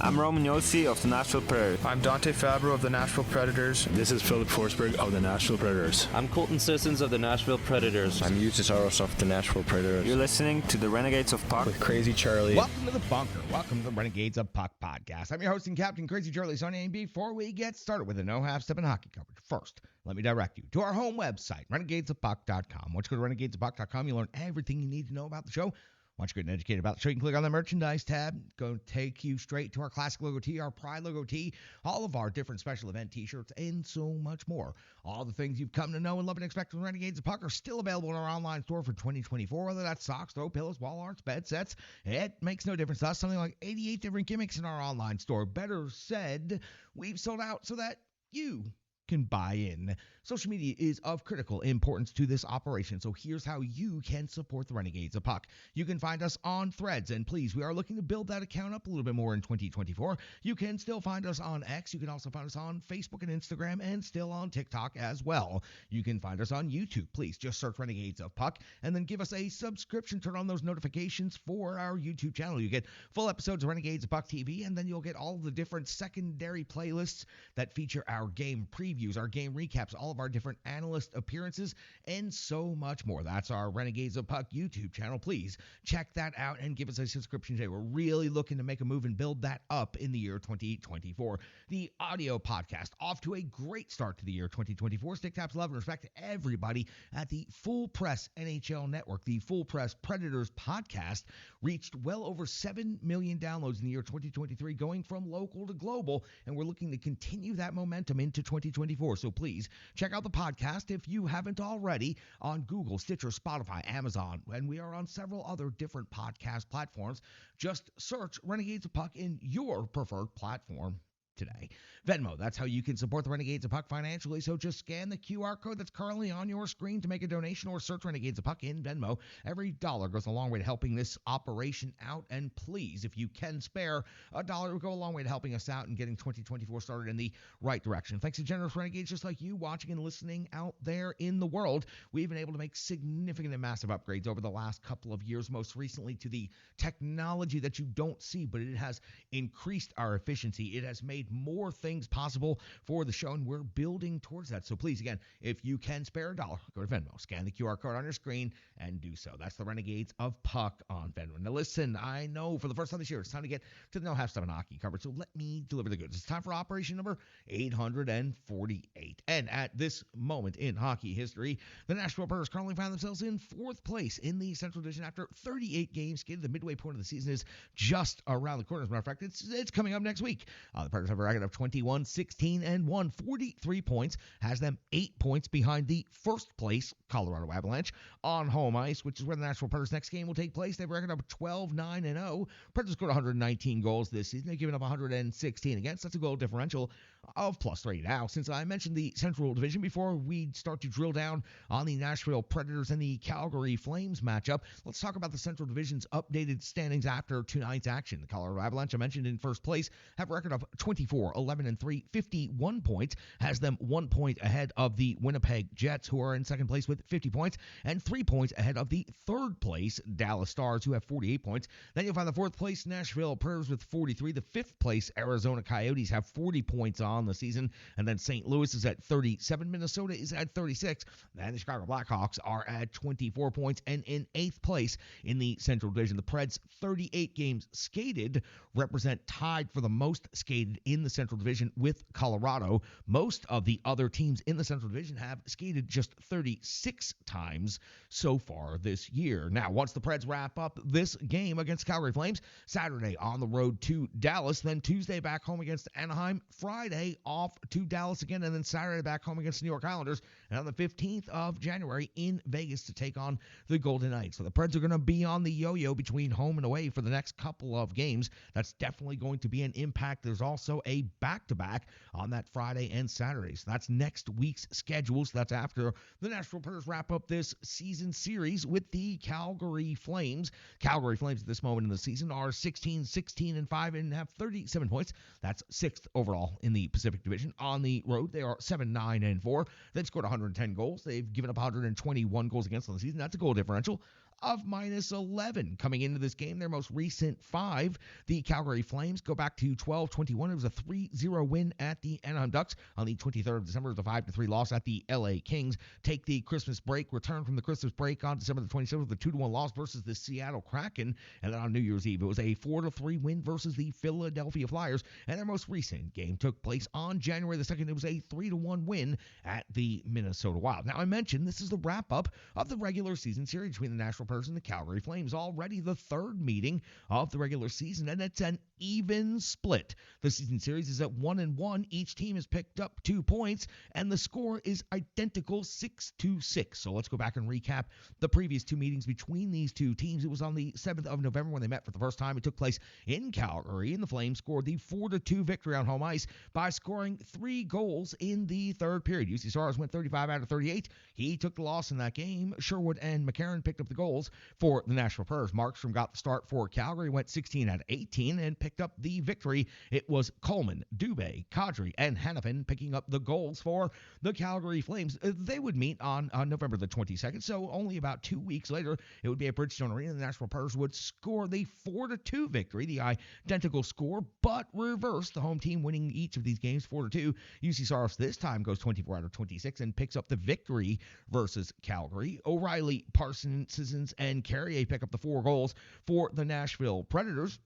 I'm Roman Yossi of the Nashville Predators. I'm Dante Fabro of the Nashville Predators. This is Philip Forsberg of the Nashville Predators. I'm Colton Sissons of the Nashville Predators. I'm Eustace Aros of the Nashville Predators. You're listening to the Renegades of Puck with Crazy Charlie. Welcome to the bunker. Welcome to the Renegades of Puck podcast. I'm your host and captain, Crazy Charlie Saunier. And before we get started with the no half step in hockey coverage, first, let me direct you to our home website, renegadesofpuck.com. Once you go to renegadesofpuck.com, you learn everything you need to know about the show. Once you're good and educated about the show, you can click on the merchandise tab. Go take you straight to our classic logo tee, our pride logo tee, all of our different special event t-shirts, and so much more. All the things you've come to know and love and expect from Renegades of Puck are still available in our online store for 2024, whether that's socks, throw pillows, wall arts, bed sets. It makes no difference to us. Something like 88 different gimmicks in our online store. Better said, we've sold out so that you can buy in. Social media is of critical importance to this operation, so here's how you can support the Renegades of Puck. You can find us on Threads, and please, we are looking to build that account up a little bit more in 2024. You can still find us on X. You can also find us on Facebook and Instagram, and still on TikTok as well. You can find us on YouTube. Please just search Renegades of Puck, and then give us a subscription. Turn on those notifications for our YouTube channel. You get full episodes of Renegades of Puck TV, and then you'll get all the different secondary playlists that feature our game previews, our game recaps, all of our different analyst appearances, and so much more. That's our Renegades of Puck YouTube channel. Please check that out and give us a subscription today. We're really looking to make a move and build that up in the year 2024. The audio podcast off to a great start to the year 2024. Stick taps, love, and respect to everybody at the Full Press NHL Network. The Full Press Predators podcast reached well over 7 million downloads in the year 2023, going from local to global, and we're looking to continue that momentum into 2024. So please check out the podcast if you haven't already on Google, Stitcher, Spotify, Amazon, and we are on several other different podcast platforms. Just search Renegades of Puck in your preferred platform today. Venmo, that's how you can support the Renegades of Puck financially, so just scan the QR code that's currently on your screen to make a donation or search Renegades of Puck in Venmo. Every dollar goes a long way to helping this operation out, and please, if you can spare a dollar, it will go a long way to helping us out and getting 2024 started in the right direction. Thanks to generous Renegades just like you watching and listening out there in the world, we've been able to make significant and massive upgrades over the last couple of years, most recently to the technology that you don't see, but it has increased our efficiency. It has made more things possible for the show, and we're building towards that. So please, again, if you can spare a dollar, go to Venmo, scan the QR code on your screen, and do so. That's the Renegades of Puck on Venmo. Now listen, I know for the first time this year, it's time to get to the no half step in hockey coverage, so let me deliver the goods. It's time for operation number 848. And at this moment in hockey history, the Nashville Predators currently find themselves in fourth place in the Central Division after 38 games skated. The midway point of the season is just around the corner. As a matter of fact, it's coming up next week. The Predators have a record of 21, 16, and 1, 43 points, has them 8 points behind the first place Colorado Avalanche on home ice, which is where the Nashville Predators' next game will take place. They have a record of 12, 9, and 0. Predators scored 119 goals this season. They've given up 116 against. That's a goal differential of +3. Now, since I mentioned the Central Division before we start to drill down on the Nashville Predators and the Calgary Flames matchup, let's talk about the Central Division's updated standings after tonight's action. The Colorado Avalanche, I mentioned in first place, have a record of 24, 11, and 3, 51 points, has them 1 point ahead of the Winnipeg Jets, who are in second place with 50 points, and 3 points ahead of the third place Dallas Stars, who have 48 points. Then you'll find the fourth place Nashville Predators with 43. The fifth place Arizona Coyotes have 40 points on the season, and then St. Louis is at 37. Minnesota is at 36. And the Chicago Blackhawks are at 24 points, and in eighth place in the Central Division. The Preds' 38 games skated represent tied for the most skated in the Central Division with Colorado. Most of the other teams in the Central Division have skated just 36 times so far this year. Now, once the Preds wrap up this game against Calgary Flames, Saturday on the road to Dallas, then Tuesday back home against Anaheim, Friday off to Dallas again, and then Saturday back home against the New York Islanders, and on the 15th of January in Vegas to take on the Golden Knights. So the Preds are going to be on the yo-yo between home and away for the next couple of games. That's definitely going to be an impact. There's also a back-to-back on that Friday and Saturday. So that's next week's schedule. So that's after the Nashville Predators wrap up this season series with the Calgary Flames. Calgary Flames at this moment in the season are 16, 16, and 5 and have 37 points. That's sixth overall in the Pacific Division. On the road, they are 7, 9, and 4. They've scored 110 goals. They've given up 121 goals against on the season. That's a goal differential of -11. Coming into this game, their most recent 5, the Calgary Flames go back to 12-21. It was a 3-0 win at the Anaheim Ducks on the 23rd of December. It was a 5-3 loss at the LA Kings. Take the Christmas break, return from the Christmas break on December the 27th with a 2-1 loss versus the Seattle Kraken. And then on New Year's Eve, it was a 4-3 win versus the Philadelphia Flyers. And their most recent game took place on January the 2nd. It was a 3-1 win at the Minnesota Wild. Now, I mentioned this is the wrap-up of the regular season series between the Nashville Predators and the Calgary Flames. Already the third meeting of the regular season, and it's an even split. The season series is at 1-1. Each team has picked up 2 points, and the score is identical, 6-6. So let's go back and recap the previous 2 meetings between these 2 teams. It was on the 7th of November when they met for the first time. It took place in Calgary, and the Flames scored the 4-2 victory on home ice by scoring 3 goals in the third period. UC Saros went 35 out of 38. He took the loss in that game. Sherwood and McCarron picked up the goals for the Nashville Predators. Markstrom got the start for Calgary, went 16 out of 18, and picked up the victory. It was Coleman, Dubé, Kadri, and Hanifin picking up the goals for the Calgary Flames. They would meet on November the 22nd, so only about 2 weeks later, it would be at Bridgestone Arena. The Nashville Predators would score the 4-2 victory, the identical score, but reverse. The home team winning each of these games 4-2. UC Saros this time goes 24 out of 26 and picks up the victory versus Calgary. O'Reilly, Parsons, Sissons, and Carrier pick up the 4 goals for the Nashville Predators.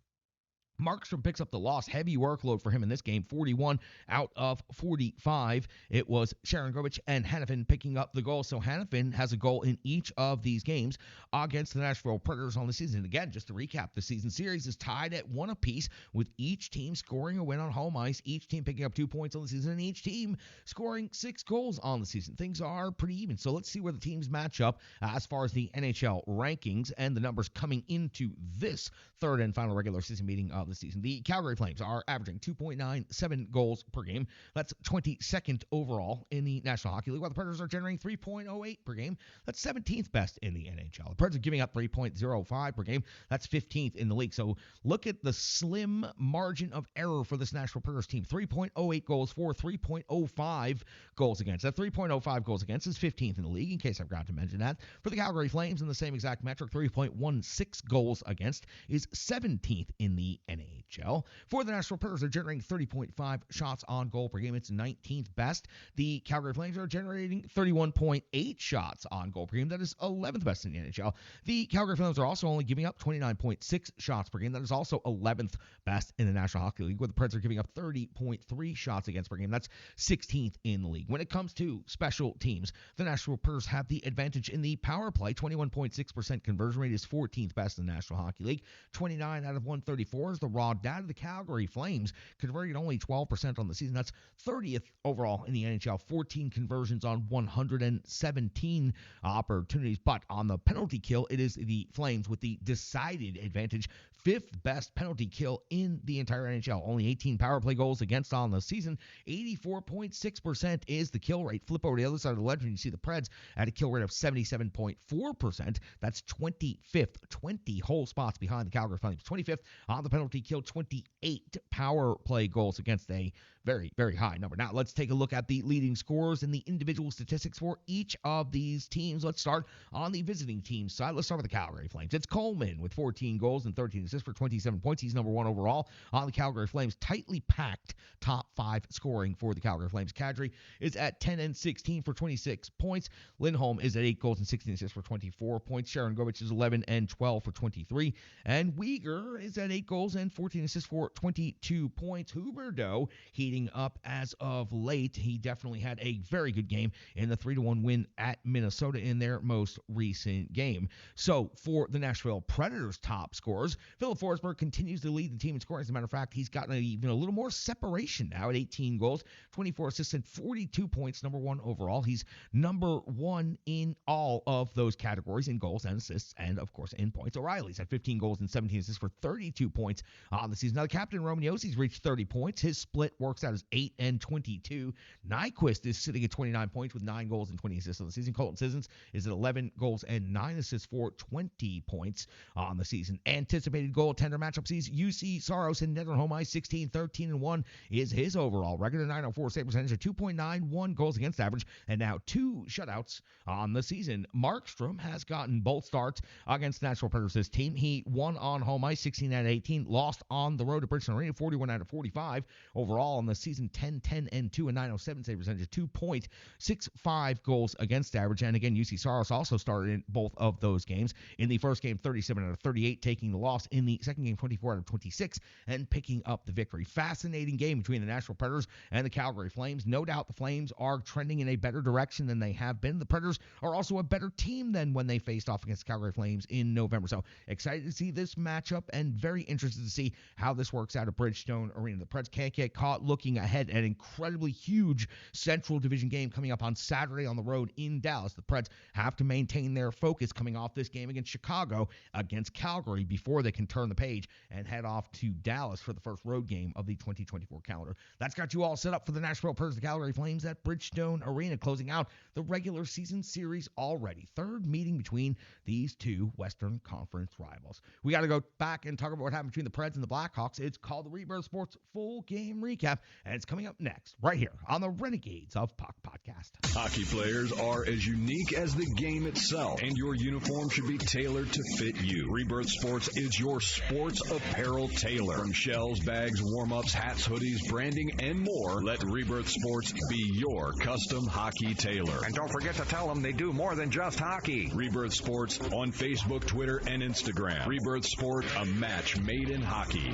Markstrom picks up the loss. Heavy workload for him in this game, 41 out of 45. It was Sharon Govich and Hanifin picking up the goal. So Hanifin has a goal in each of these games against the Nashville Predators on the season. Again, just to recap, the season series is tied at 1 apiece, with each team scoring a win on home ice, each team picking up 2 points on the season, and each team scoring 6 goals on the season. Things are pretty even. So let's see where the teams match up as far as the NHL rankings and the numbers coming into this third and final regular season meeting of the season. The Calgary Flames are averaging 2.97 goals per game. That's 22nd overall in the National Hockey League, while the Predators are generating 3.08 per game. That's 17th best in the NHL. The Preds are giving up 3.05 per game. That's 15th in the league. So look at the slim margin of error for this Nashville Predators team. 3.08 goals for, 3.05 goals against. That 3.05 goals against is 15th in the league, in case I forgot to mention that. For the Calgary Flames, in the same exact metric, 3.16 goals against is 17th in the NHL. For the Nashville Predators, they're generating 30.5 shots on goal per game. It's 19th best. The Calgary Flames are generating 31.8 shots on goal per game. That is 11th best in the NHL. The Calgary Flames are also only giving up 29.6 shots per game. That is also 11th best in the National Hockey League, where the Preds are giving up 30.3 shots against per game. That's 16th in the league. When it comes to special teams, the Nashville Predators have the advantage in the power play. 21.6% conversion rate is 14th best in the National Hockey League. 29 out of 134 is the raw data. The Calgary Flames converting only 12% on the season. That's 30th overall in the NHL. 14 conversions on 117 opportunities. But on the penalty kill, it is the Flames with the decided advantage. 5th best penalty kill in the entire NHL. Only 18 power play goals against on the season. 84.6% is the kill rate. Flip over to the other side of the ledger and you see the Preds at a kill rate of 77.4%. That's 25th, 20 whole spots behind the Calgary Flames. 25th on the penalty kill, 28 power play goals against, a very, very high number. Now, let's take a look at the leading scorers and the individual statistics for each of these teams. Let's start on the visiting team side. Let's start with the Calgary Flames. It's Coleman with 14 goals and 13 assists for 27 points. He's number 1 overall on the Calgary Flames. Tightly packed top 5 scoring for the Calgary Flames. Kadri is at 10 and 16 for 26 points. Lindholm is at 8 goals and 16 assists for 24 points. Sharon Govich is 11 and 12 for 23. And Weegar is at 8 goals and 14 assists for 22 points. Huberdeau heating up as of late. He definitely had a very good game in the 3-1 win at Minnesota in their most recent game. So for the Nashville Predators top scorers, Philip Forsberg continues to lead the team in scoring. As a matter of fact, he's gotten even a little more separation now at 18 goals, 24 assists, and 42 points, number 1 overall. He's number 1 in all of those categories, in goals and assists, and of course in points. O'Reilly's at 15 goals and 17 assists for 32 points on the season. Now, the captain, Roman Yossi's reached 30 points. His split works out as 8 and 22. Nyquist is sitting at 29 points with 9 goals and 20 assists on the season. Colton Sissons is at 11 goals and 9 assists for 20 points on the season. Anticipated goaltender matchup sees UC Saros and net on home ice 16, 13, and 1 is his overall record. A 904 save percentage, a 2.91 goals against average, and now 2 shutouts on the season. Markstrom has gotten both starts against Nashville Predators. His team, he won on home ice 16 out of 18, lost on the road to Bridgestone Arena 41 out of 45. Overall on the season, 10, 10, and 2, a 907 save percentage, 2.65 goals against average. And again, UC Saros also started in both of those games. In the first game, 37 out of 38, taking the loss. In the second game, 24 out of 26, and picking up the victory. Fascinating game between the Nashville Predators and the Calgary Flames. No doubt the Flames are trending in a better direction than they have been. The Predators are also a better team than when they faced off against the Calgary Flames in November. So excited to see this matchup and very interested to see how this works out at Bridgestone Arena. The Preds can't get caught looking ahead at an incredibly huge Central Division game coming up on Saturday on the road in Dallas. The Preds have to maintain their focus coming off this game against Chicago, against Calgary, before they can turn the page and head off to Dallas for the first road game of the 2024 calendar. That's got you all set up for the Nashville Predators, the Calgary Flames at Bridgestone Arena, closing out the regular season series already. Third meeting between these two Western Conference rivals. We got to go back and talk about what happened between the Preds and the Blackhawks. It's called the Rebirth Sports Full Game Recap, and it's coming up next right here on the Renegades of Puck podcast. Hockey players are as unique as the game itself, and your uniform should be tailored to fit you. Rebirth Sports is your sports apparel tailor. From shells, bags, warm-ups, hats, hoodies, branding, and more, let Rebirth Sports be your custom hockey tailor. And don't forget to tell them they do more than just hockey. Rebirth Sports on Facebook, Twitter, and Instagram. Rebirth Sport, a match made in hockey.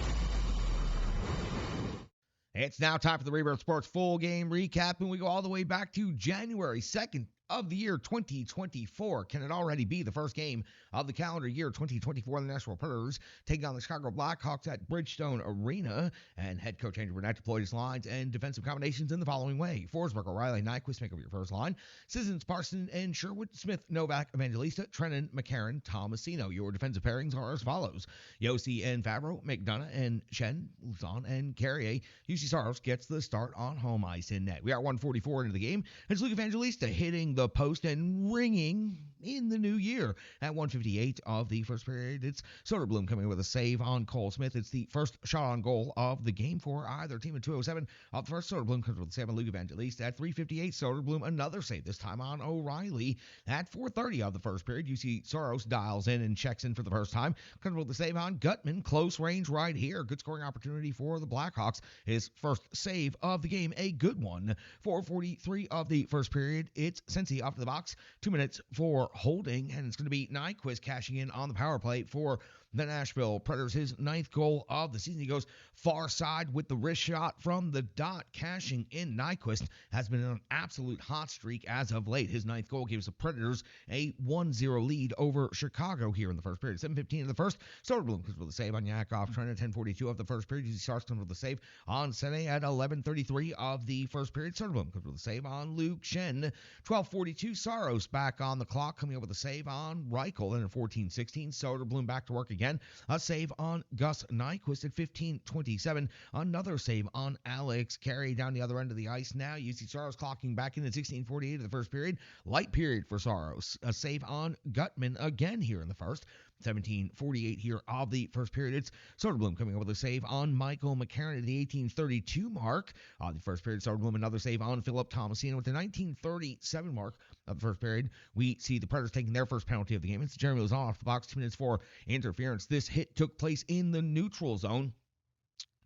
It's now time for the Rebirth Sports Full Game Recap, and we go all the way back to January 2nd of the year 2024. Can it already be the first game of the calendar year 2024? The Nashville Predators taking on the Chicago Blackhawks at Bridgestone Arena, and head coach Andrew Burnett deployed his lines and defensive combinations in the following way. Forsberg, O'Reilly, Nyquist make up your first line. Sissons, Parson, and Sherwood, Smith, Novak, Evangelista, Trennan, McCarron, Tomasino. Your defensive pairings are as follows: Yossi and Favreau, McDonough and Shen, Luzon and Carrier. UC Saros gets the start on home ice in net. We are 144 into the game. It's Luke Evangelista hitting the post and ringing in the new year. At 1:58 of the first period, it's Soderblom coming with a save on Cole Smith. It's the first shot on goal of the game for either team. At 2:07 of the first, Soderblom comes with a save on Luke Evangelista. At 3:58, Soderblom another save, this time on O'Reilly. At 4:30 of the first period, UC Saros dials in and checks in for the first time. Comes with the save on Gutman. Close range right here. Good scoring opportunity for the Blackhawks. His first save of the game, a good one. 4:43 of the first period, it's Sensi off to the box. 2 minutes for holding, and it's going to be Nyquist cashing in on the power play for the Nashville Predators. His 9th goal of the season. He goes far side with the wrist shot from the dot, cashing in. Nyquist has been on an absolute hot streak as of late. His 9th goal gives the Predators a 1-0 lead over Chicago here in the first period. 7:15 in the first, Soderblom comes with a save on Yakov. Trying to 10:42 of the first period. UC Saros comes with a save on Sene. At 11:33 of the first period, Soderblom comes with a save on Luke Shen. 12:42, Saros back on the clock, coming up with a save on Reichel. And at 14:16, Soderblom back to work again. A save on Gus Nyquist. At 15:27, another save on Alex Carey down the other end of the ice. Now UC Saros clocking back in at 16:48 of the first period. Light period for Saros. A save on Gutman again here in the first. 17:48 here of the first period. It's Soderblom coming up with a save on Michael McCarron at the 18:32 mark of the first period. Soderblom another save on Philip Tomasino at the 19:37 mark of the first period. We see the Predators taking their first penalty of the game. It's Jeremy Luzon off the box, 2 minutes for interference. This hit took place in the neutral zone.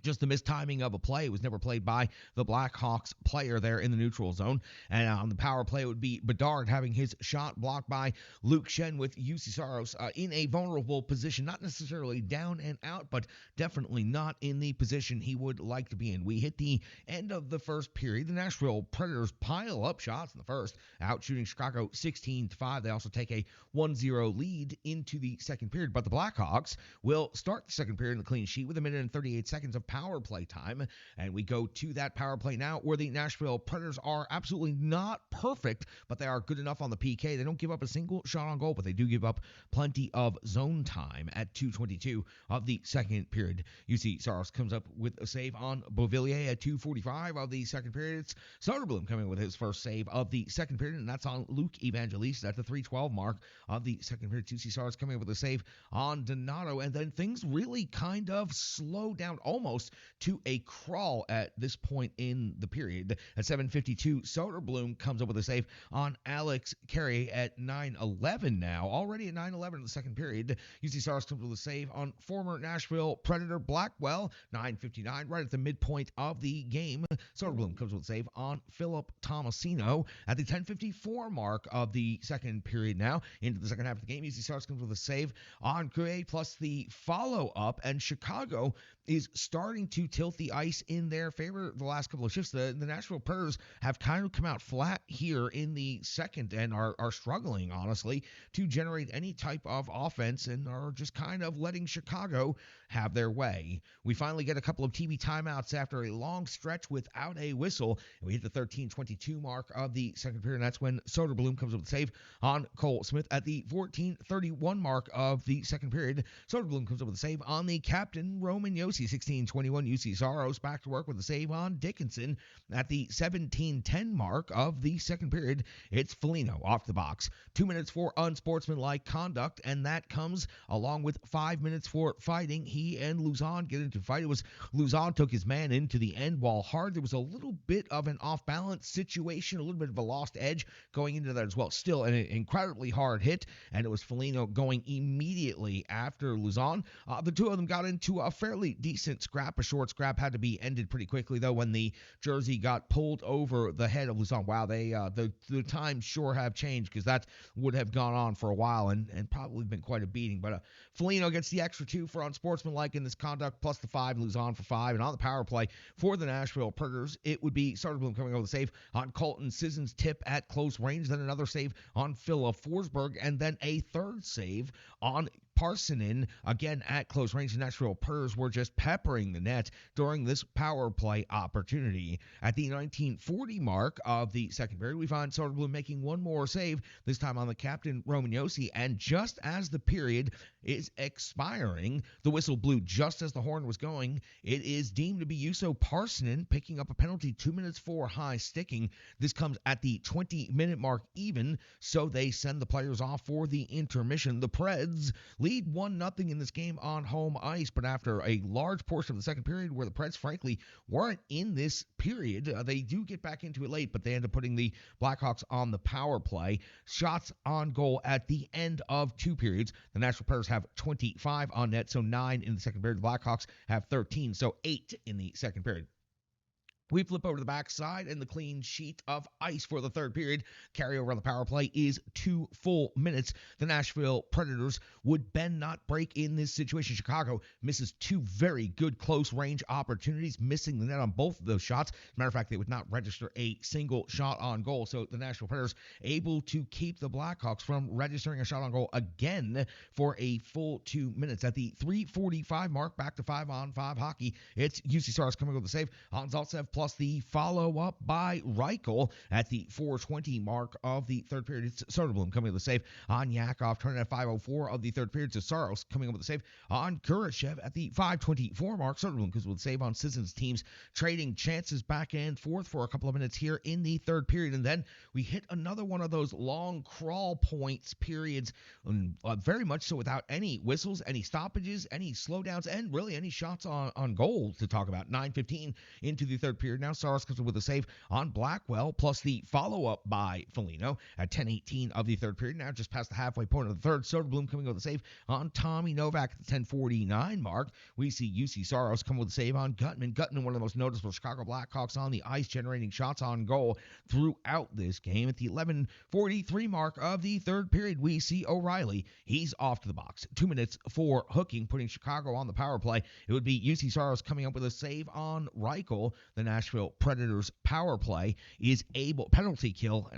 Just the mistiming of a play. It was never played by the Blackhawks player there in the neutral zone. And on the power play, it would be Bedard having his shot blocked by Luke Shen, with UC Saros in a vulnerable position. Not necessarily down and out, but definitely not in the position he would like to be in. We hit the end of the first period. The Nashville Predators pile up shots in the first, out shooting Chicago 16-5. They also take a 1-0 lead into the second period. But the Blackhawks will start the second period in the clean sheet with 1 minute and 38 seconds of power play time. And we go to that power play now, where the Nashville Predators are absolutely not perfect, but they are good enough on the PK. They don't give up a single shot on goal, but they do give up plenty of zone time at 2:22 of the second period. UC Saros comes up with a save on Beauvillier at 2:45 of the second period. It's Soderblom coming with his first save of the second period, and that's on Luke Evangelista at the 3:12 mark of the second period. UC Saros coming up with a save on Donato, and then things really kind of slow down almost to a crawl at this point in the period. At 7:52, Soderblom comes up with a save on Alex Carey at 9:11 now. Already at 9:11 in the second period. UC Saros comes with a save on former Nashville Predator Blackwell, 9:59, right at the midpoint of the game. Soderblom comes with a save on Philip Tomasino at the 10:54 mark of the second period now. Into the second half of the game, UC Saros comes with a save on Gray plus the follow-up, and Chicago is starting to tilt the ice in their favor the last couple of shifts. The Nashville Predators have kind of come out flat here in the second and are struggling, honestly, to generate any type of offense and are just kind of letting Chicago have their way. We finally get a couple of TV timeouts after a long stretch without a whistle, and we hit the 13:22 mark of the second period, and that's when Soderblom comes up with a save on Cole Smith at the 14:31 mark of the second period. Soderblom comes up with a save on the captain, Roman Yossi, 16:21. UC Saros back to work with a save on Dickinson at the 17:10 mark of the second period. It's Foligno off the box. 2 minutes for unsportsmanlike conduct, and that comes along with 5 minutes for fighting. He and Luzon get into a fight. It was Luzon took his man into the end wall hard. There was a little bit of an off-balance situation, a little bit of a lost edge going into that as well. Still an incredibly hard hit, and it was Foligno going immediately after Luzon. The two of them got into a fairly decent scrap. A short scrap had to be ended pretty quickly, though, when the jersey got pulled over the head of Luzon. Wow, the times sure have changed, because that would have gone on for a while and probably been quite a beating. But Foligno gets the extra 2 for unsportsmanlike in this conduct, plus the 5, Luzon for 5. And on the power play for the Nashville Predators, it would be Soderblom coming over the save on Colton Sisson's tip at close range, then another save on Philip Forsberg, and then a third save on Parsonen, again at close range. The Nashville Predators were just peppering the net during this power play opportunity. At the 19:40 mark of the second period, we find Soderblom making one more save, this time on the captain, Roman Yossi, and just as the period is expiring, the whistle blew just as the horn was going. It is deemed to be Juuso Parsonen picking up a penalty, 2 minutes for high sticking. This comes at the 20-minute mark even, so they send the players off for the intermission. The Preds lead 1-0 in this game on home ice, but after a large portion of the second period where the Preds, frankly, weren't in this period, they do get back into it late, but they end up putting the Blackhawks on the power play. Shots on goal at the end of 2 periods. The Nashville Predators have 25 on net, so 9 in the second period. The Blackhawks have 13, so 8 in the second period. We flip over to the backside, and the clean sheet of ice for the third period. Carryover on the power play is 2 full minutes. The Nashville Predators would bend not break in this situation. Chicago misses 2 very good close-range opportunities, missing the net on both of those shots. As a matter of fact, they would not register a single shot on goal, so the Nashville Predators able to keep the Blackhawks from registering a shot on goal again for a full 2 minutes. At the 3:45 mark, back to 5-on-5 hockey, it's UC Saros coming with the save on Zaitsev, plus the follow-up by Reichel at the 4:20 mark of the third period. It's Soderblom coming with the save on Yakov, turning at 5:04 of the third period. To Saros coming up with the save on Kurashev at the 5:24 mark. Soderblom comes with a save on Sisson's teams, trading chances back and forth for a couple of minutes here in the third period. And then we hit another one of those long crawl points periods, very much so without any whistles, any stoppages, any slowdowns, and really any shots on goal to talk about. 9:15 into the third period. Now Saros comes with a save on Blackwell, plus the follow-up by Foligno at 10:18 of the third period. Now just past the halfway point of the third, Soderblom coming with a save on Tommy Novak at the 10:49 mark. We see UC Saros come with a save on Gutman. Gutman, one of the most noticeable Chicago Blackhawks on the ice, generating shots on goal throughout this game. At the 11:43 mark of the third period, we see O'Reilly. He's off to the box. 2 minutes for hooking, putting Chicago on the power play. It would be UC Saros coming up with a save on Reichel. The Nashville Predators penalty kill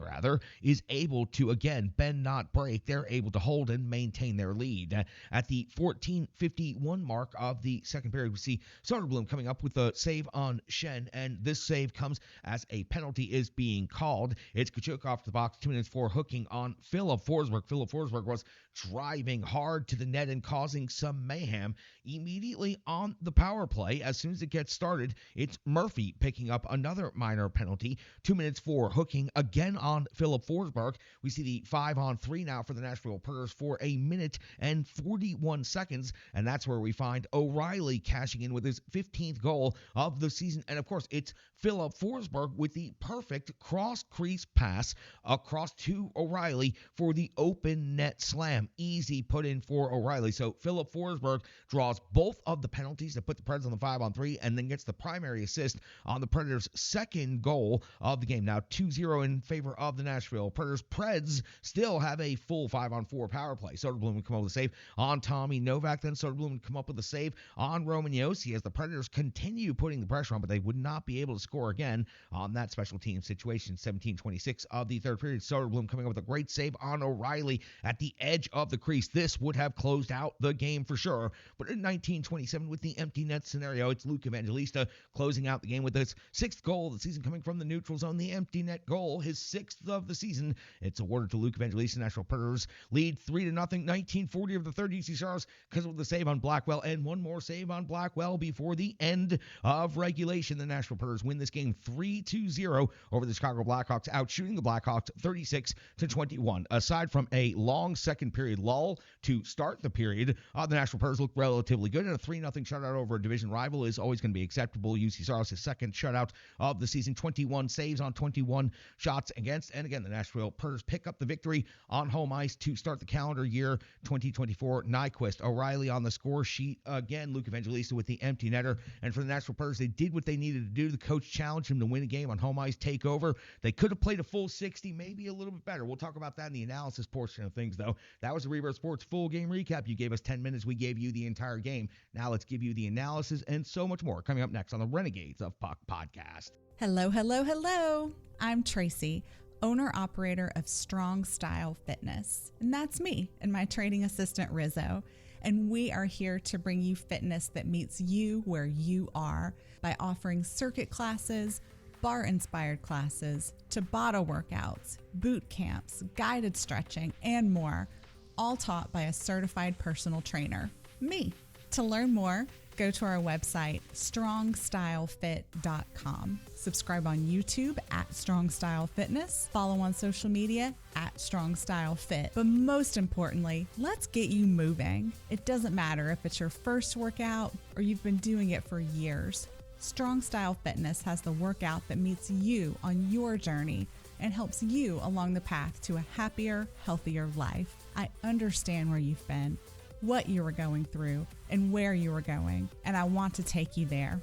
is able to, again, bend not break. They're able to hold and maintain their lead. At the 14:51 mark of the second period, we see Soderblom coming up with a save on Schenn, and this save comes as a penalty is being called. It's Tkachuk off the box, 2 minutes for hooking on Philip Forsberg. Philip Forsberg was driving hard to the net and causing some mayhem immediately on the power play. As soon as it gets started, it's Murphy picking up another minor penalty. 2 minutes for hooking again on Philip Forsberg. We see the 5-on-3 now for the Nashville Predators for 1 minute and 41 seconds, and that's where we find O'Reilly cashing in with his 15th goal of the season. And of course, it's Philip Forsberg with the perfect cross-crease pass across to O'Reilly for the open net slam. Easy put in for O'Reilly. So Philip Forsberg draws both of the penalties that put the Preds on the 5-on-3 and then gets the primary assist on the Predators' second goal of the game. Now 2-0 in favor of the Nashville Predators. Preds still have a full 5-on-4 power play. Soderblom would come up with a save on Tommy Novak. Then Soderblom would come up with a save on Roman Josi as the Predators continue putting the pressure on, but they would not be able to score again on that special team situation. 17:26 of the third period. Soderblom coming up with a great save on O'Reilly at the edge of the crease. This would have closed out the game for sure. But in 19:27 with the empty net scenario, it's Luke Evangelista closing out the game with his 6th goal of the season coming from the neutral zone. The empty net goal, his 6th of the season. It's awarded to Luke Evangelista. National Predators lead 3-0. 1940 of the third. UC Saros because of the save on Blackwell and one more save on Blackwell before the end of regulation. The Nashville Predators win this game 3-0 over the Chicago Blackhawks, outshooting the Blackhawks 36-21. Aside from a long second period lull to start the period, the Nashville Predators look relatively good, and a 3-0 shutout over a division rival is always going to be acceptable. UC Saros' second shutout of the season, 21 saves on 21 shots against, and again, the Nashville Predators pick up the victory on home ice to start the calendar year 2024. Nyquist, O'Reilly on the score sheet again, Luke Evangelista with the empty netter, and for the Nashville Predators, they did what they needed to do. The coach challenged him to win a game on home ice, take over. They could have played a full 60, maybe a little bit better. We'll talk about that in the analysis portion of things, though. That was the Rebirth Sports full game recap. You gave us 10 minutes. We gave you the entire game. Now let's give you the analysis and so much more coming up next on the Renegades of Puck podcast. Hello, hello, hello. I'm Tracy, owner-operator of Strong Style Fitness. And that's me and my training assistant, Rizzo. And we are here to bring you fitness that meets you where you are by offering circuit classes, bar-inspired classes, Tabata workouts, boot camps, guided stretching, and more, all taught by a certified personal trainer, me. To learn more, go to our website, strongstylefit.com. Subscribe on YouTube at Strong Style Fitness. Follow on social media at Strong Style Fit. But most importantly, let's get you moving. It doesn't matter if it's your first workout or you've been doing it for years. Strong Style Fitness has the workout that meets you on your journey and helps you along the path to a happier, healthier life. I understand where you've been, what you were going through, and where you were going, and I want to take you there.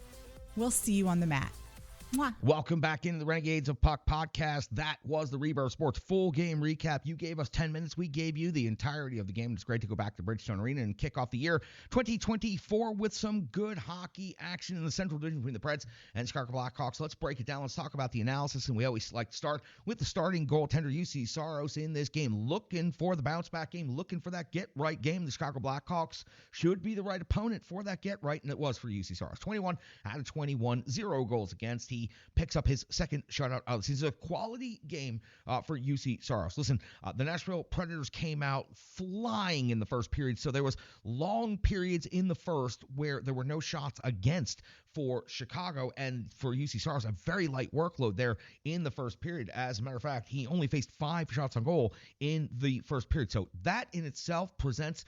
We'll see you on the mat. Mwah. Welcome back into the Renegades of Puck podcast. That was the Rebirth Sports full game recap. You gave us 10 minutes. We gave you the entirety of the game. It's great to go back to Bridgestone Arena and kick off the year 2024 with some good hockey action in the Central Division between the Preds and Chicago Blackhawks. Let's break it down. Let's talk about the analysis, and we always like to start with the starting goaltender, UC Saros, in this game. Looking for the bounce-back game, looking for that get-right game. The Chicago Blackhawks should be the right opponent for that get-right, and it was for UC Saros. 21 out of 21, 0 goals against. He picks up his second shutout of the season. It's a quality game for UC Saros. Listen, the Nashville Predators came out flying in the first period, so there was long periods in the first where there were no shots against for Chicago, and for UC Saros, a very light workload there in the first period. As a matter of fact, he only faced 5 shots on goal in the first period. So that in itself presents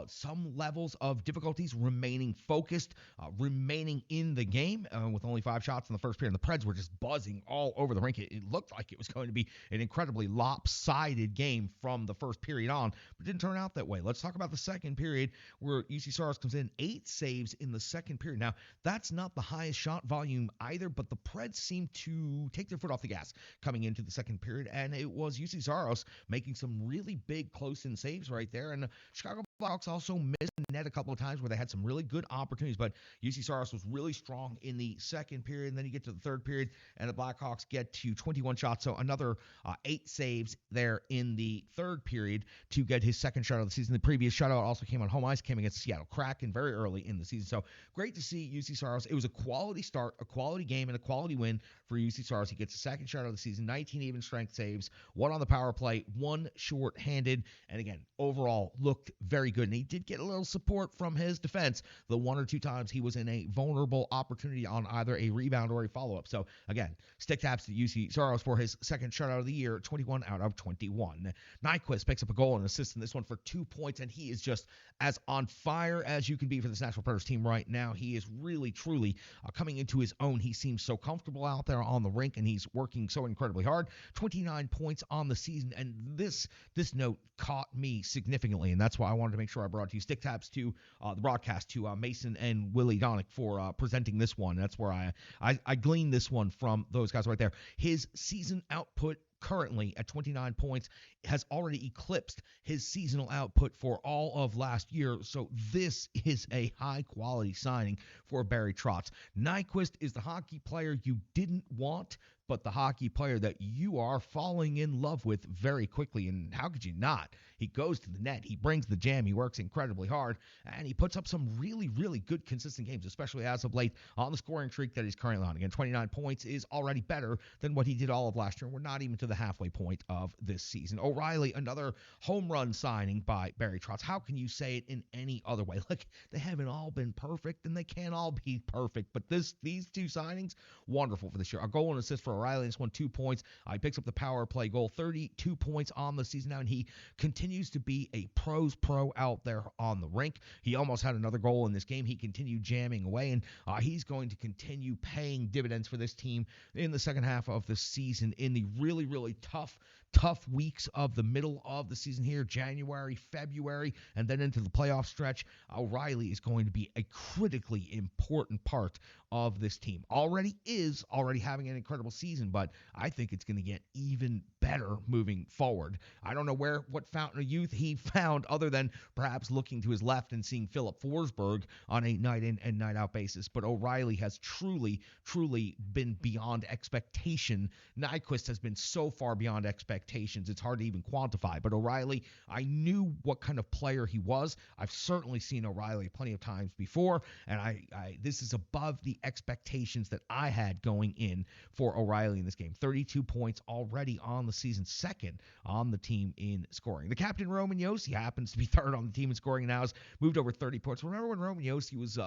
some levels of difficulties, remaining focused, remaining in the game with only 5 shots in the first period. And the Preds were just buzzing all over the rink. It looked like it was going to be an incredibly lopsided game from the first period on, but it didn't turn out that way. Let's talk about the second period, where UC Saros comes in 8 saves in the second period. Now, that's not the highest shot volume either, but the Preds seem to take their foot off the gas coming into the second period, and it was UC Saros making some really big close-in saves right there, and Chicago Blackhawks also missed the net a couple of times where they had some really good opportunities, but UC Saros was really strong in the second period, and then you get to the third period, and the Blackhawks get to 21 shots, so another 8 saves there in the third period to get his second shutout of the season. The previous shutout also came on home ice, came against Seattle Kraken very early in the season, so great to see UC Saros. It was a quality start, a quality game, and a quality win for UC Saros. He gets a second shutout of the season, 19 even strength saves, 1 on the power play, 1 short-handed, and again, overall looked very good, and he did get a little support from his defense the 1 or 2 times he was in a vulnerable opportunity on either a rebound or a follow-up. So again, stick taps to UC Saros for his second shutout of the year, 21 out of 21. Nyquist picks up a goal and assist in this one for 2 points, and he is just as on fire as you can be for this Nashville Predators team right now. He is really, truly coming into his own. He seems so comfortable out there on the rink, and he's working so incredibly hard. 29 points on the season, and this note caught me significantly, and that's why I wanted to make sure I brought to you stick taps to the broadcast to Mason and Willie Donick for presenting this one. That's where I gleaned this one from those guys right there. His season output currently at 29 points has already eclipsed his seasonal output for all of last year. So this is a high-quality signing for Barry Trotz. Nyquist is the hockey player you didn't want, but the hockey player that you are falling in love with very quickly. And how could you not? He goes to the net. He brings the jam. He works incredibly hard. And he puts up some really, really good, consistent games, especially as of late on the scoring streak that he's currently on. Again, 29 points is already better than what he did all of last year. We're not even to the halfway point of this season. O'Reilly, another home run signing by Barry Trotz. How can you say it in any other way? Look, they haven't all been perfect, and they can't all be perfect. But these 2 signings, wonderful for this year. A goal and assist for O'Reilly. This one, 2 points. He picks up the power play goal, 32 points on the season now, and he continues to be a pro's pro out there on the rink. He almost had another goal in this game. He continued jamming away, and he's going to continue paying dividends for this team in the second half of the season in the really, really tough weeks of the middle of the season here, January, February, and then into the playoff stretch. O'Reilly is going to be a critically important part of this team. Already having an incredible season, but I think it's going to get even better moving forward. I don't know what fountain of youth he found other than perhaps looking to his left and seeing Philip Forsberg on a night in and night out basis, but O'Reilly has truly been beyond expectation. Nyquist has been so far beyond expectations, it's hard to even quantify, but O'Reilly, I knew what kind of player he was. I've certainly seen O'Reilly plenty of times before, and this is above the expectations that I had going in for O'Reilly in this game. 32 points already on the season, second on the team in scoring. The captain, Roman Josi, happens to be third on the team in scoring and now has moved over 30 points. Remember when Roman Josi was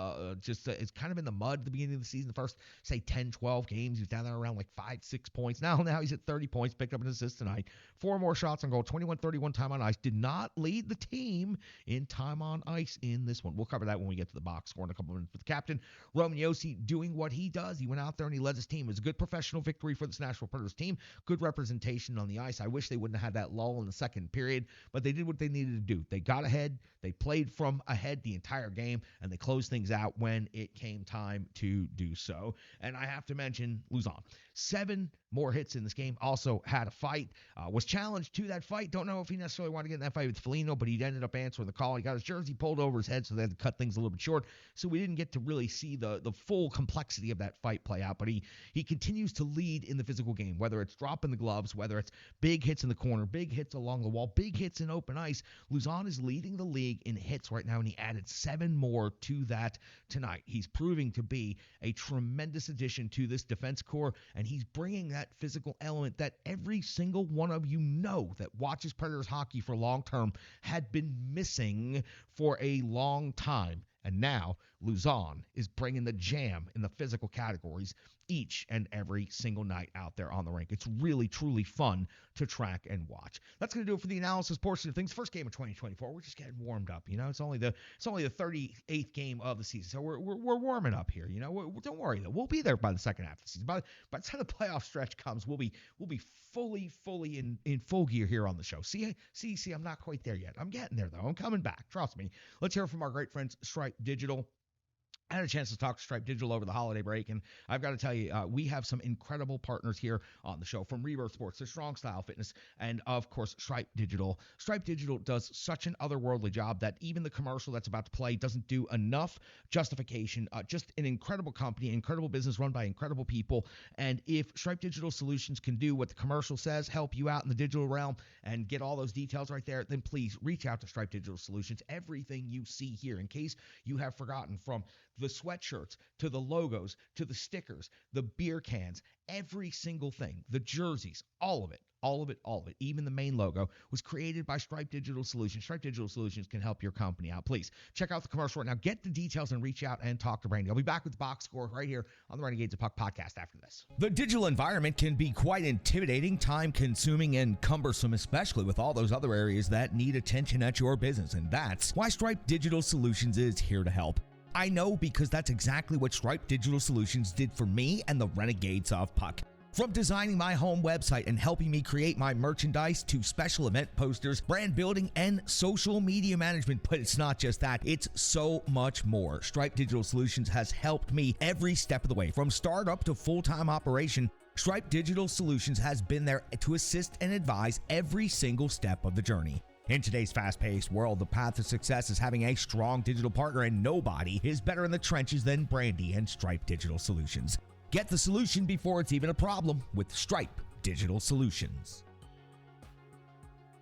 it's kind of in the mud at the beginning of the season, the first, say, 10, 12 games, he was down there around like 5, 6 points. Now he's at 30 points, picked up an assist tonight. 4 more shots on goal, 21-31 time on ice. Did not lead the team in time on ice in this one. We'll cover that when we get to the box score in a couple of minutes. But the captain, Roman Josi, doing what he does. He went out there and he led his team. It was a good professional victory for this Nashville Predators team. Good representation on the ice. I wish they wouldn't have had that lull in the second period, but they did what they needed to do. They got ahead. They played from ahead the entire game, and they closed things out when it came time to do so. And I have to mention Luzon. 7 more hits in this game. Also had a fight. Was challenged to that fight. Don't know if he necessarily wanted to get in that fight with Foligno, but he ended up answering the call. He got his jersey pulled over his head, so they had to cut things a little bit short. So we didn't get to really see the full complexity of that fight play out. But he continues to lead in the physical game, whether it's dropping the gloves, whether it's big hits in the corner, big hits along the wall, big hits in open ice. Luzon is leading the league in hits right now, and he added 7 more to that tonight. He's proving to be a tremendous addition to this defense core, and he's bringing that physical element that every single one of you know that watches Predators hockey for long term had been missing for a long time. And now Luzon is bringing the jam in the physical categories each and every single night out there on the rink. It's really, truly fun to track and watch. That's going to do it for the analysis portion of things. First game of 2024. We're just getting warmed up. It's only the 38th game of the season, so we're warming up here. Don't worry though. We'll be there by the second half of the season. By the time the playoff stretch comes, we'll be fully in full gear here on the show. See, I'm not quite there yet. I'm getting there though. I'm coming back. Trust me. Let's hear from our great friends Stripe Digital. I had a chance to talk to Stripe Digital over the holiday break, and I've got to tell you, we have some incredible partners here on the show, from Rebirth Sports to Strong Style Fitness, and of course, Stripe Digital. Stripe Digital does such an otherworldly job that even the commercial that's about to play doesn't do enough justification. Just an incredible company, incredible business run by incredible people, and if Stripe Digital Solutions can do what the commercial says, help you out in the digital realm, and get all those details right there, then please reach out to Stripe Digital Solutions. Everything you see here, in case you have forgotten, from the sweatshirts to the logos to the stickers, the beer cans, every single thing, the jerseys, all of it, even the main logo, was created by Stripe Digital Solutions. Stripe Digital Solutions can help your company out. Please check out the commercial right now. Get the details and reach out and talk to Brandy. I'll be back with the box score right here on the Renegades of Puck podcast after this. The digital environment can be quite intimidating, time-consuming, and cumbersome, especially with all those other areas that need attention at your business, and that's why Stripe Digital Solutions is here to help. I know, because that's exactly what Stripe Digital Solutions did for me and the Renegades of Puck. From designing my home website and helping me create my merchandise to special event posters, brand building, and social media management. But it's not just that, it's so much more. Stripe Digital Solutions has helped me every step of the way, from startup to full-time operation. Stripe Digital Solutions has been there to assist and advise every single step of the journey. In today's fast-paced world, the path to success is having a strong digital partner, and nobody is better in the trenches than Brandy and Stripe Digital Solutions. Get the solution before it's even a problem with Stripe Digital Solutions.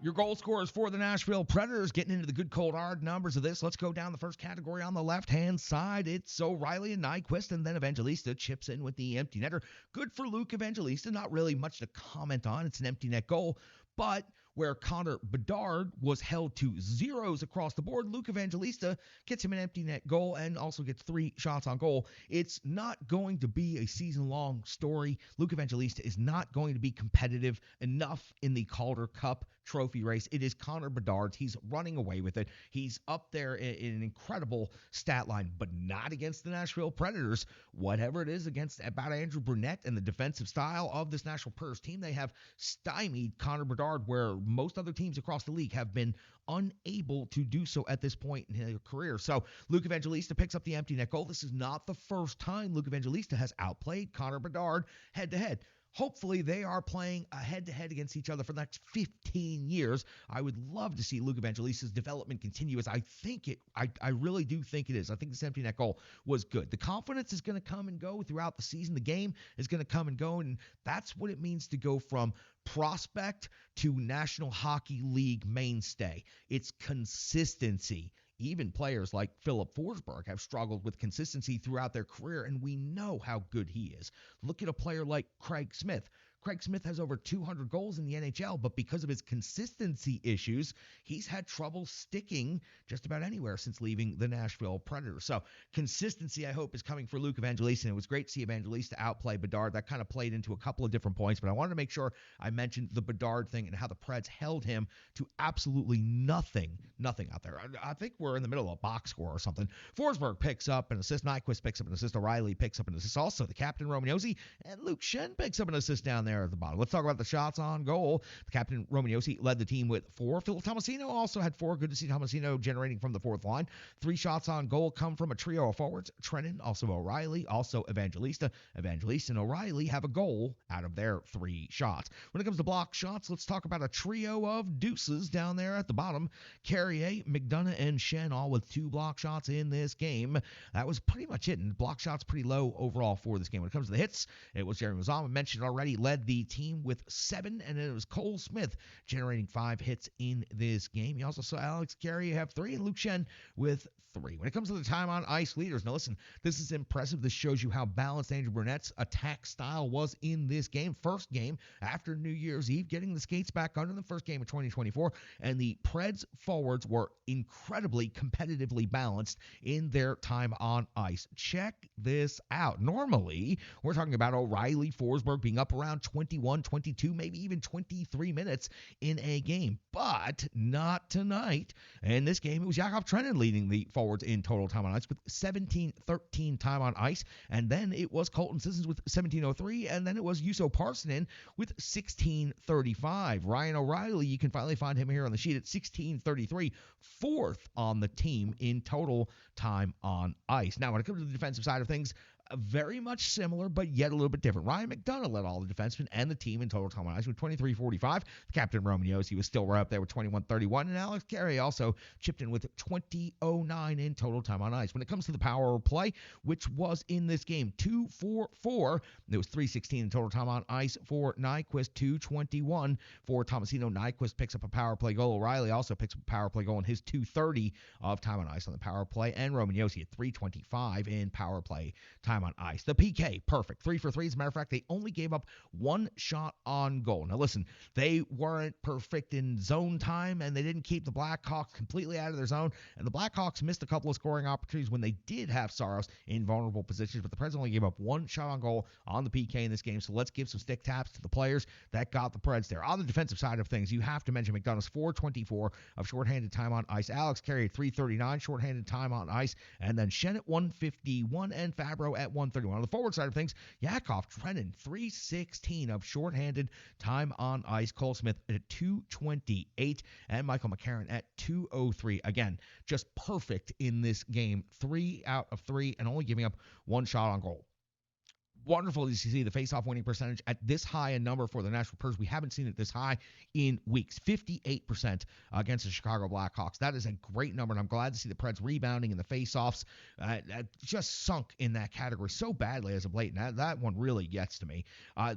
Your goal scorers for the Nashville Predators, getting into the good, cold, hard numbers of this. Let's go down the first category on the left-hand side. It's O'Reilly and Nyquist, and then Evangelista chips in with the empty netter. Good for Luke Evangelista. Not really much to comment on. It's an empty net goal. But where Connor Bedard was held to zeros across the board, Luke Evangelista gets him an empty net goal and also gets 3 shots on goal. It's not going to be a season-long story. Luke Evangelista is not going to be competitive enough in the Calder Cup trophy race. It is Connor Bedard's. He's running away with it. He's up there in an incredible stat line, but not against the Nashville Predators. Whatever it is about Andrew Brunette and the defensive style of this Nashville Predators team, they have stymied Connor Bedard, where most other teams across the league have been unable to do so at this point in their career. So Luke Evangelista picks up the empty net goal. This is not the first time Luke Evangelista has outplayed Connor Bedard head-to-head. Hopefully they are playing a head-to-head against each other for the next 15 years. I would love to see Luke Evangelista's development continue, as I really do think it is. I think this empty net goal was good. The confidence is going to come and go throughout the season. The game is going to come and go, and that's what it means to go from prospect to National Hockey League mainstay. It's consistency. Even players like Philip Forsberg have struggled with consistency throughout their career, and we know how good he is. Look at a player like Craig Smith. Craig Smith has over 200 goals in the NHL, but because of his consistency issues, he's had trouble sticking just about anywhere since leaving the Nashville Predators. So consistency, I hope, is coming for Luke Evangelista. And it was great to see Evangelista outplay Bedard. That kind of played into a couple of different points, but I wanted to make sure I mentioned the Bedard thing and how the Preds held him to absolutely nothing out there. I think we're in the middle of a box score or something. Forsberg picks up an assist. Nyquist picks up an assist. O'Reilly picks up an assist. Also, the captain, Romagnosi, and Luke Schenn picks up an assist down there at the bottom. Let's talk about the shots on goal. The captain, Romagnosi, led the team with 4. Phil Tomasino also had 4. Good to see Tomasino generating from the fourth line. 3 shots on goal come from a trio of forwards. Trennan, also O'Reilly, also Evangelista. Evangelista and O'Reilly have a goal out of their 3 shots. When it comes to block shots, let's talk about a trio of deuces down there at the bottom. Carrier, McDonough, and Schenn, all with 2 block shots in this game. That was pretty much it, and block shots pretty low overall for this game. When it comes to the hits, it was Jeremy Mazama, mentioned already, led the team with 7, and it was Cole Smith generating 5 hits in this game. You also saw Alex Carrier have 3 and Luke Schenn with 3. When it comes to the time on ice leaders, now listen, this is impressive. This shows you how balanced Andrew Brunette's attack style was in this game. First game after New Year's Eve, getting the skates back under the first game of 2024, and the Preds forwards were incredibly competitively balanced in their time on ice. Check this out. Normally, we're talking about O'Reilly, Forsberg being up around 21, 22, maybe even 23 minutes in a game. But not tonight. In this game, it was Jakub Trenin leading the forwards in total time on ice with 17:13 time on ice. And then it was Colton Sissons with 17:03. And then it was Juuso Parssinen with 16:35. Ryan O'Reilly, you can finally find him here on the sheet at 16:33, fourth on the team in total time on ice. Now, when it comes to the defensive side of things, very much similar, but yet a little bit different. Ryan McDonough led all the defensemen and the team in total time on ice with 23:45. The captain, Roman Josi, was still right up there with 21:31, and Alex Carey also chipped in with 20:09 in total time on ice. When it comes to the power play, which was in this game 2-4-4, there was 3:16 in total time on ice for Nyquist, 2:21 for Tomasino. Nyquist picks up a power play goal. O'Reilly also picks up a power play goal in his 2:30 of time on ice on the power play, and Roman Josi at 3:25 in power play time on ice. The PK, perfect. 3 for 3. As a matter of fact, they only gave up one shot on goal. Now, listen, they weren't perfect in zone time, and they didn't keep the Blackhawks completely out of their zone, and the Blackhawks missed a couple of scoring opportunities when they did have Saros in vulnerable positions, but the Preds only gave up one shot on goal on the PK in this game, so let's give some stick taps to the players that got the Preds there. On the defensive side of things, you have to mention McDonough's 4:24 of shorthanded time on ice. Alex Carey at 3:39 shorthanded time on ice, and then Shen at 1:51 and Fabro at 1:31. On the forward side of things, Jakub Trenin, 3:16 of shorthanded time on ice. Cole Smith at 2:28 and Michael McCarron at 2:03. Again, just perfect in this game. 3 out of 3 and only giving up one shot on goal. Wonderful to see the face-off winning percentage at this high a number for the Nashville Predators. We haven't seen it this high in weeks. 58% against the Chicago Blackhawks. That is a great number, and I'm glad to see the Preds rebounding in the face-offs. Just sunk in that category so badly as of late, and that one really gets to me.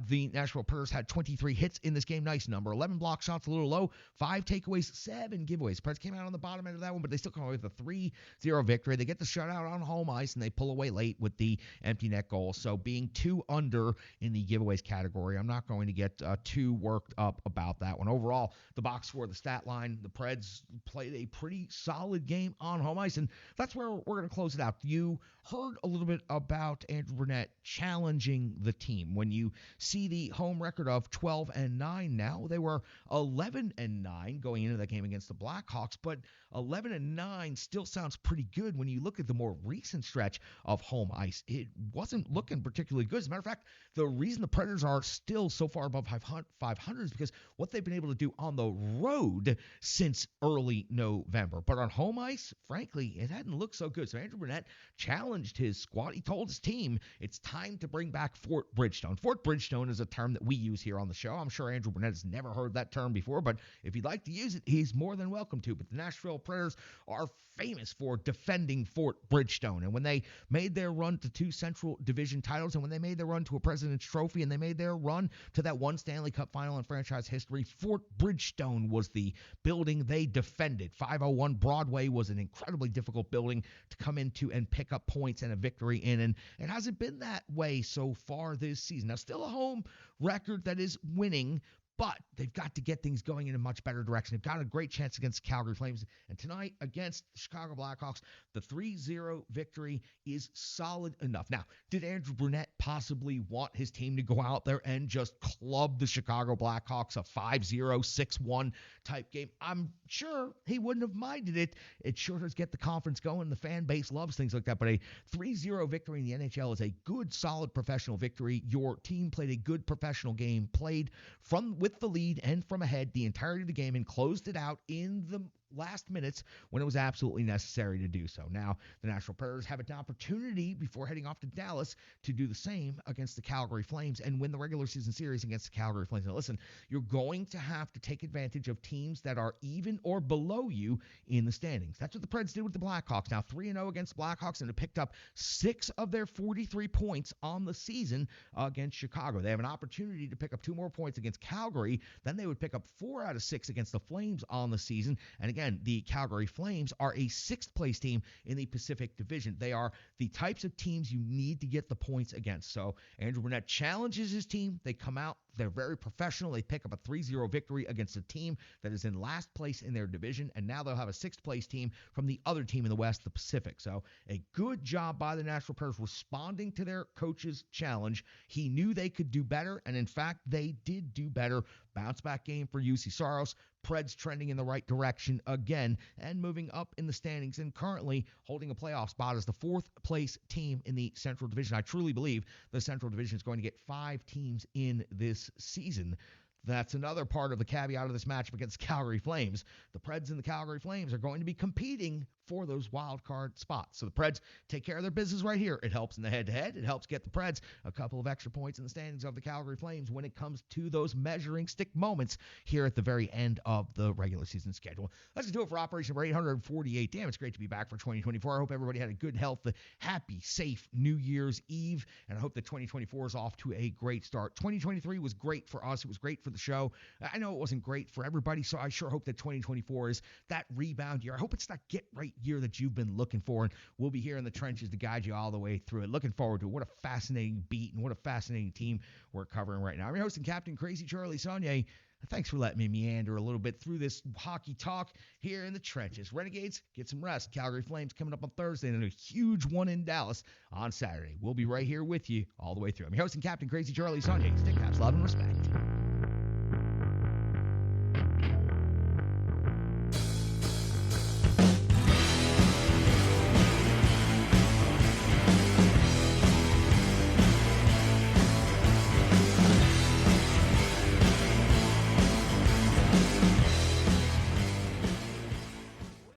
The Nashville Predators had 23 hits in this game. Nice number. 11 block shots, a little low. 5 takeaways, 7 giveaways. Preds came out on the bottom end of that one, but they still come away with a 3-0 victory. They get the shutout on home ice, and they pull away late with the empty net goal. So being 2 under in the giveaways category. I'm not going to get too worked up about that one. Overall, the box score, the stat line, the Preds played a pretty solid game on home ice, and that's where we're going to close it out. You heard a little bit about Andrew Brunette challenging the team. When you see the home record of 12-9 now, they were 11-9 going into that game against the Blackhawks, but 11-9 still sounds pretty good when you look at the more recent stretch of home ice. It wasn't looking particularly good. As a matter of fact, the reason the Predators are still so far above 500 is because what they've been able to do on the road since early November. But on home ice, frankly, it hadn't looked so good. So Andrew Brunette challenged his squad. He told his team it's time to bring back Fort Bridgestone. Fort Bridgestone is a term that we use here on the show. I'm sure Andrew Brunette has never heard that term before, but if he'd like to use it, he's more than welcome to. But the Nashville Predators are famous for defending Fort Bridgestone. And when they made their run to 2 Central Division titles, and when they made their run to a President's Trophy, and they made their run to that 1 Stanley Cup final in franchise history, Fort Bridgestone was the building they defended. 501 Broadway was an incredibly difficult building to come into and pick up points and a victory in, and it hasn't been that way so far this season. Now, still a home record that is winning, but they've got to get things going in a much better direction. They've got a great chance against the Calgary Flames. And tonight against the Chicago Blackhawks, the 3-0 victory is solid enough. Now, did Andrew Brunette possibly want his team to go out there and just club the Chicago Blackhawks, a 5-0, 6-1 type game? I'm sure he wouldn't have minded it. It sure does get the conference going. The fan base loves things like that. But a 3-0 victory in the NHL is a good, solid professional victory. Your team played a good professional game, played with the lead and from ahead the entirety of the game, and closed it out in the last minutes when it was absolutely necessary to do so. Now, the Nashville Predators have an opportunity before heading off to Dallas to do the same against the Calgary Flames and win the regular season series against the Calgary Flames. Now, listen, you're going to have to take advantage of teams that are even or below you in the standings. That's what the Preds did with the Blackhawks. Now, 3-0 against the Blackhawks, and have picked up 6 of their 43 points on the season against Chicago. They have an opportunity to pick up 2 more points against Calgary. Then they would pick up 4 out of 6 against the Flames on the season. And again, the Calgary Flames are a 6th place team in the Pacific Division. They are the types of teams you need to get the points against. So Andrew Brunette challenges his team. They come out. They're very professional. They pick up a 3-0 victory against a team that is in last place in their division, and now they'll have a 6th place team from the other team in the West, the Pacific. So a good job by the Nashville Predators responding to their coach's challenge. He knew they could do better, and in fact, they did do better. Bounce back game for UC Saros. Preds trending in the right direction again and moving up in the standings and currently holding a playoff spot as the 4th place team in the Central Division. I truly believe the Central Division is going to get 5 teams in this season. That's another part of the caveat of this matchup against Calgary Flames. The Preds and the Calgary Flames are going to be competing for those wild card spots. So the Preds take care of their business right here. It helps in the head-to-head. It helps get the Preds a couple of extra points in the standings of the Calgary Flames when it comes to those measuring stick moments here at the very end of the regular season schedule. Let's do it for Operation number 848. Damn, it's great to be back for 2024. I hope everybody had a good health, happy, safe New Year's Eve, and I hope that 2024 is off to a great start. 2023 was great for us. It was great for the show. I know it wasn't great for everybody, so I sure hope that 2024 is that rebound year. I hope it's that get-right year that you've been looking for, and we'll be here in the trenches to guide you all the way through it. Looking forward to it. What a fascinating beat and what a fascinating team we're covering right now. I'm your host and Captain Crazy Charlie Saunier. Thanks for letting me meander a little bit through this hockey talk here in the trenches. Renegades, get some rest. Calgary Flames coming up on Thursday and a huge one in Dallas on Saturday. We'll be right here with you all the way through. I'm your host and Captain Crazy Charlie Saunier. Stick caps, love, and respect.